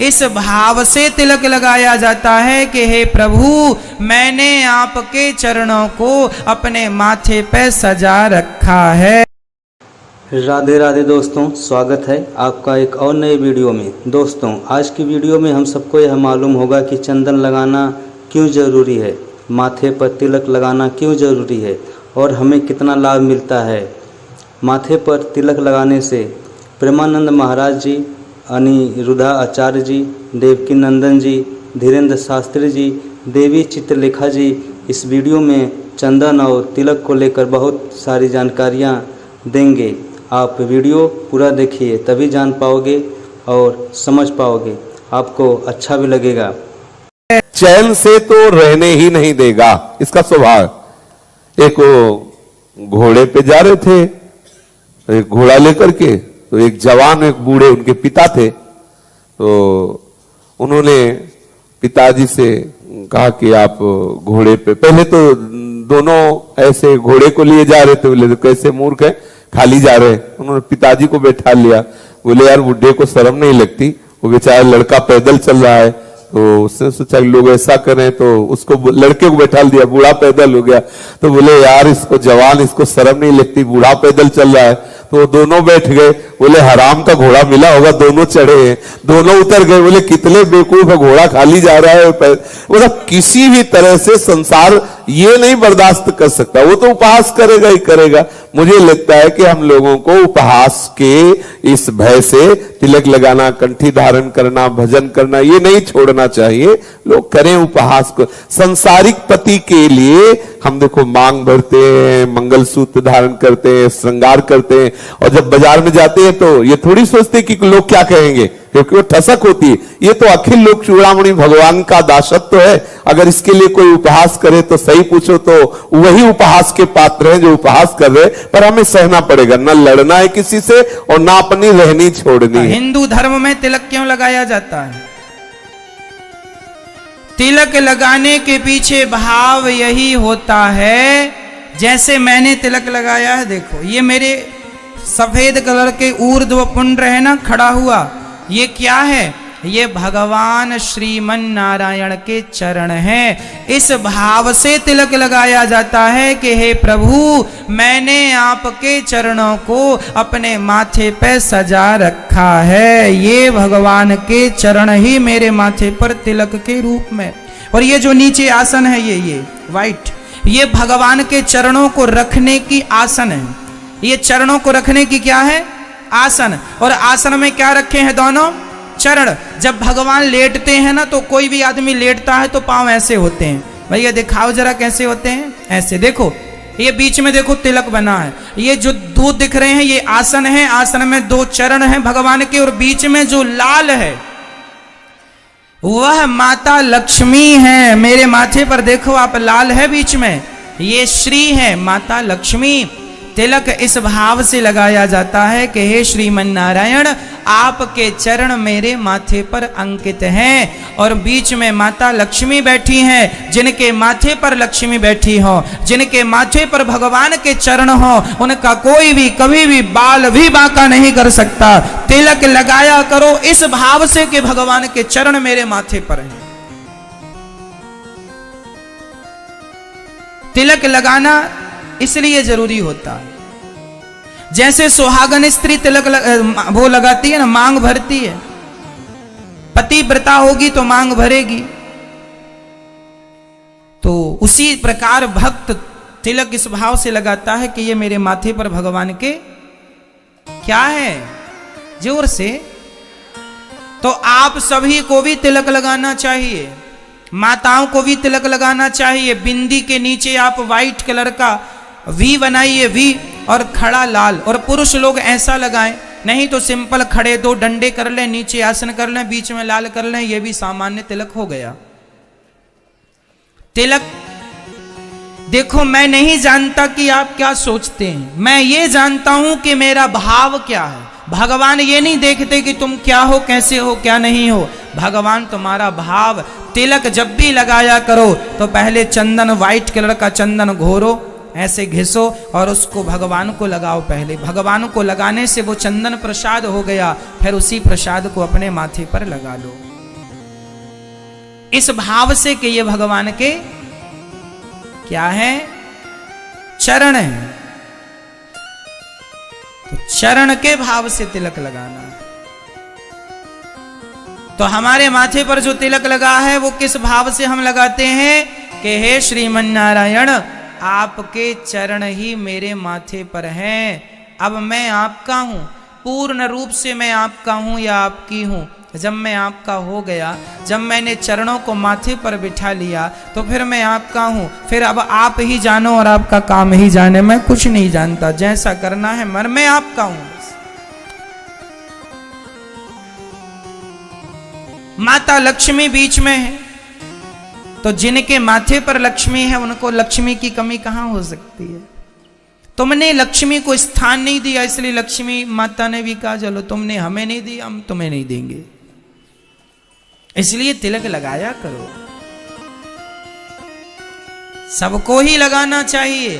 इस भाव से तिलक लगाया जाता है कि हे प्रभु, मैंने आपके चरणों को अपने माथे पर सजा रखा है। राधे राधे दोस्तों, स्वागत है आपका एक और नए वीडियो में। दोस्तों, आज की वीडियो में हम सबको यह मालूम होगा कि चंदन लगाना क्यों ज़रूरी है, माथे पर तिलक लगाना क्यों ज़रूरी है और हमें कितना लाभ मिलता है। माथे पर तिलक लगाने से प्रेमानंद महाराज जी, अनिरुद्धा आचार्य जी, देवकी नंदन जी, धीरेन्द्र शास्त्री जी, देवी चित्रलेखा जी इस वीडियो में चंदन और तिलक को लेकर बहुत सारी जानकारियाँ देंगे। आप वीडियो पूरा देखिए, तभी जान पाओगे और समझ पाओगे, आपको अच्छा भी लगेगा। चैन से तो रहने ही नहीं देगा, इसका स्वभाव। एक घोड़े पे जा रहे थे, एक घोड़ा लेकर के, तो एक जवान, एक बूढ़े उनके पिता थे, तो उन्होंने पिताजी से कहा कि आप घोड़े पे, पहले तो दोनों ऐसे घोड़े को लिए जा रहे थे, बोले तो कैसे मूर्ख है, खाली जा रहे। उन्होंने पिताजी को बैठा लिया, बोले यार बुढ़े को शर्म नहीं लगती, वो बेचारा लड़का पैदल चल रहा है। तो उसने सोचा लोग ऐसा करें, तो उसको लड़के को बैठा दिया, बूढ़ा पैदल हो गया। तो बोले यार इसको जवान, इसको शर्म नहीं लगती, बूढ़ा पैदल चल रहा है। तो दोनों बैठ गए, बोले हराम का घोड़ा मिला होगा, दोनों चढ़े हैं। दोनों उतर गए, बोले कितने बेवकूफ है, घोड़ा खाली जा रहा है। मतलब किसी भी तरह से संसार ये नहीं बर्दाश्त कर सकता, वो तो उपहास करेगा ही करेगा। मुझे लगता है कि हम लोगों को उपहास के इस भय से तिलक लगाना, कंठी धारण करना, भजन करना ये नहीं छोड़ना चाहिए। लोग करें उपहास को। संसारिक पति के लिए हम देखो मांग भरते हैं, मंगलसूत्र धारण करते हैं, श्रृंगार करते हैं, और जब बाजार में जाते हैं तो ये थोड़ी सोचते कि लोग क्या कहेंगे, क्योंकि वो ठसक होती है। ये तो अखिल लोक चूड़ामणि भगवान का दासत्व है। अगर इसके लिए कोई उपहास करे तो सही पूछो तो वही उपहास के पात्र हैं जो उपहास कर रहे, पर हमें सहना पड़ेगा, न लड़ना है किसी से और ना अपनी रहनी छोड़नी है। हिंदू धर्म में तिलक क्यों लगाया जाता है? तिलक लगाने के पीछे भाव यही होता है, जैसे मैंने तिलक लगाया है, देखो ये मेरे सफेद कलर के ऊर्ध्व पुंड्र है ना खड़ा हुआ, ये क्या है? ये भगवान श्रीमन नारायण के चरण हैं। इस भाव से तिलक लगाया जाता है कि हे प्रभु, मैंने आपके चरणों को अपने माथे पे सजा रखा है। ये भगवान के चरण ही मेरे माथे पर तिलक के रूप में। और ये जो नीचे आसन है, ये वाइट, ये भगवान के चरणों को रखने की आसन है। ये चरणों को रखने की क्या है? आसन। और आसन में क्या रखे हैं? दोनों चरण। जब भगवान लेटते हैं ना, तो कोई भी आदमी लेटता है तो पांव ऐसे होते हैं। भैया दिखाओ जरा कैसे होते हैं। ऐसे देखो, ये बीच में देखो तिलक बना है। ये जो दो दिख रहे हैं ये आसन है, आसन में दो चरण हैं भगवान के, और बीच में जो लाल है वह माता लक्ष्मी है। मेरे माथे पर देखो आप, लाल है बीच में, ये श्री है माता लक्ष्मी। तिलक इस भाव से लगाया जाता है कि हे श्रीमन नारायण, आपके चरण मेरे माथे पर अंकित हैं, और बीच में माता लक्ष्मी बैठी हैं। जिनके माथे पर लक्ष्मी बैठी हो, जिनके माथे पर भगवान के चरण हो, उनका कोई भी कभी भी बाल भी बांका नहीं कर सकता। तिलक लगाया करो इस भाव से कि भगवान के चरण मेरे माथे पर हैं। तिलक लगाना इसलिए जरूरी होता है, जैसे सुहागन स्त्री तिलक वो लगाती है ना, मांग भरती है। पतिव्रता होगी तो मांग भरेगी, तो उसी प्रकार भक्त तिलक इस भाव से लगाता है कि ये मेरे माथे पर भगवान के क्या है, जोर से। तो आप सभी को भी तिलक लगाना चाहिए, माताओं को भी तिलक लगाना चाहिए। बिंदी के नीचे आप व्हाइट कलर का वी बनाइए, वी, और खड़ा लाल। और पुरुष लोग ऐसा लगाएं, नहीं तो सिंपल खड़े दो डंडे कर लें, नीचे आसन कर लें, बीच में लाल कर लें, यह भी सामान्य तिलक हो गया। तिलक देखो, मैं नहीं जानता कि आप क्या सोचते हैं, मैं ये जानता हूं कि मेरा भाव क्या है। भगवान ये नहीं देखते कि तुम क्या हो, कैसे हो, क्या नहीं हो। भगवान तुम्हारा भाव। तिलक जब भी लगाया करो तो पहले चंदन, व्हाइट कलर का चंदन घोरो, ऐसे घिसो और उसको भगवान को लगाओ। पहले भगवान को लगाने से वो चंदन प्रसाद हो गया, फिर उसी प्रसाद को अपने माथे पर लगा लो। इस भाव से कि ये भगवान के क्या है, चरण है। तो चरण के भाव से तिलक लगाना। तो हमारे माथे पर जो तिलक लगा है वो किस भाव से हम लगाते हैं कि हे श्रीमन नारायण, आपके चरण ही मेरे माथे पर हैं। अब मैं आपका हूं, पूर्ण रूप से मैं आपका हूं या आपकी हूं। जब मैं आपका हो गया, जब मैंने चरणों को माथे पर बिठा लिया, तो फिर मैं आपका हूं। फिर अब आप ही जानो और आपका काम ही जाने, मैं कुछ नहीं जानता। जैसा करना है मर, मैं आपका हूं। माता लक्ष्मी बीच में है, तो जिनके माथे पर लक्ष्मी है उनको लक्ष्मी की कमी कहां हो सकती है। तुमने लक्ष्मी को स्थान नहीं दिया, इसलिए लक्ष्मी माता ने भी कहा चलो तुमने हमें नहीं दिया, हम तुम्हें नहीं देंगे। इसलिए तिलक लगाया करो, सबको ही लगाना चाहिए।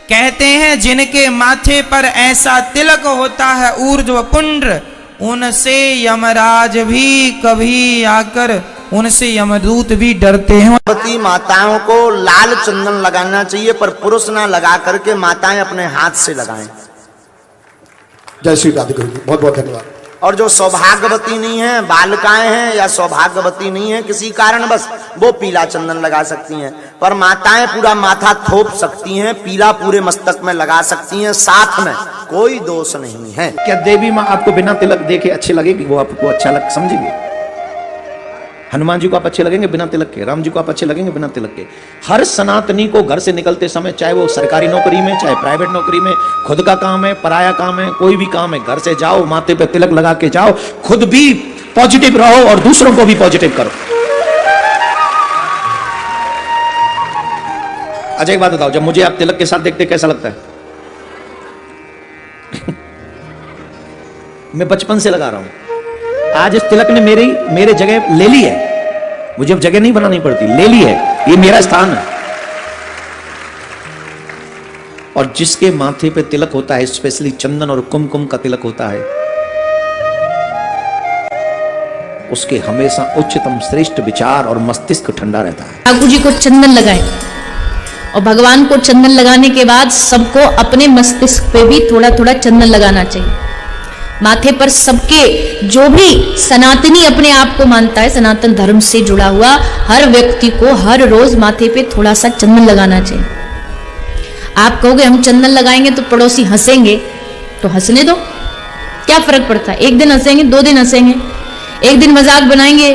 कहते हैं जिनके माथे पर ऐसा तिलक होता है ऊर्ध्व पुंड्र, उनसे यमराज भी कभी आकर, उनसे यमदूत भी डरते हैं। गर्भवती माताओं को लाल चंदन लगाना चाहिए, पर पुरुष ना लगा करके माताएं अपने हाथ से लगाएं। जय श्री राधे गुरु जी, बहुत बहुत धन्यवाद। और जो सौभाग्यवती नहीं है, बालिकाएं हैं या सौभाग्यवती नहीं है किसी कारण बस, वो पीला चंदन लगा सकती हैं। पर माताएं पूरा माथा थोप सकती हैं, पीला पूरे मस्तक में लगा सकती हैं, साथ में कोई दोष नहीं है। क्या देवी माँ आपको बिना तिलक देखे अच्छे लगेगी? वो आपको अच्छा लग समझेंगे? हनुमान जी को आप अच्छे लगेंगे बिना तिलक के, राम जी को आप अच्छे लगेंगे बिना तिलक के। हर सनातनी को घर से निकलते समय, चाहे वो सरकारी नौकरी में, चाहे प्राइवेट नौकरी में, खुद का काम है, पराया काम है, कोई भी काम है, घर से जाओ माथे पे तिलक लगा के जाओ। खुद भी पॉजिटिव रहो और दूसरों को भी पॉजिटिव करो। अच्छा एक बात बताओ, जब मुझे आप तिलक के साथ देखते कैसा लगता है? मैं बचपन से लगा रहा हूं, आज इस तिलक ने मेरे जगह ले ली है। मुझे अब जगह नहीं बनानी पड़ती, ले ली है, ये मेरा स्थान है। और जिसके माथे पे तिलक होता है, स्पेशली चंदन और कुमकुम का तिलक होता है, उसके हमेशा उच्चतम श्रेष्ठ विचार और मस्तिष्क ठंडा रहता है। ठाकुर जी को चंदन लगाए और भगवान को चंदन लगाने के बाद सबको अपने मस्तिष्क पे भी थोड़ा थोड़ा चंदन लगाना चाहिए। माथे पर सबके, जो भी सनातनी अपने आप को मानता है, सनातन धर्म से जुड़ा हुआ हर व्यक्ति को हर रोज माथे पे थोड़ा सा चंदन लगाना चाहिए। आप कहोगे हम चंदन लगाएंगे तो पड़ोसी हंसेंगे, तो हंसने दो, क्या फर्क पड़ता है। एक दिन हंसेंगे, 2 दिन हंसेंगे, एक दिन मजाक बनाएंगे,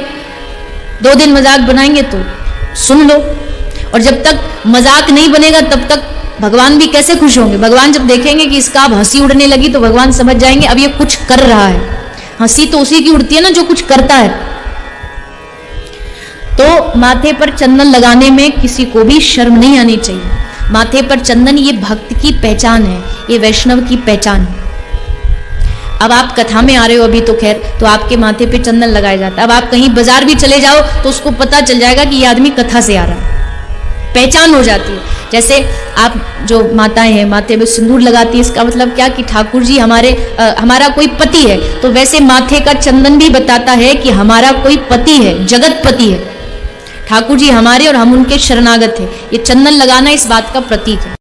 2 दिन मजाक बनाएंगे, तो सुन लो। और जब तक मजाक नहीं बनेगा तब तक भगवान भी कैसे खुश होंगे। भगवान जब देखेंगे कि इसका अब हंसी उड़ने लगी तो भगवान समझ जाएंगे अब ये कुछ कर रहा है। हंसी तो उसी की उड़ती है ना जो कुछ करता है। तो माथे पर चंदन लगाने में किसी को भी शर्म नहीं आनी चाहिए। माथे पर चंदन ये भक्त की पहचान है, ये वैष्णव की पहचान है। अब आप कथा में आ रहे हो अभी तो खैर, तो आपके माथे पे चंदन लगाया जाता है। अब आप कहीं बाजार भी चले जाओ तो उसको पता चल जाएगा कि ये आदमी कथा से आ रहा है, पहचान हो जाती है। जैसे आप जो माताएं हैं माथे में सिंदूर लगाती है, इसका मतलब क्या कि ठाकुर जी हमारा कोई पति है। तो वैसे माथे का चंदन भी बताता है कि हमारा कोई पति है, जगत पति है। ठाकुर जी हमारे और हम उनके शरणागत हैं। ये चंदन लगाना इस बात का प्रतीक है।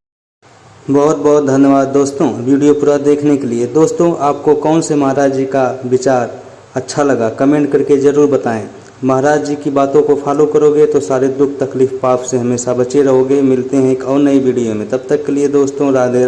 बहुत बहुत धन्यवाद दोस्तों वीडियो पूरा देखने के लिए। दोस्तों आपको कौन से महाराज जी का विचार अच्छा लगा कमेंट करके ज़रूर बताएं। महाराज जी की बातों को फॉलो करोगे तो सारे दुख तकलीफ पाप से हमेशा बचे रहोगे। मिलते हैं एक और नई वीडियो में, तब तक के लिए दोस्तों राधे।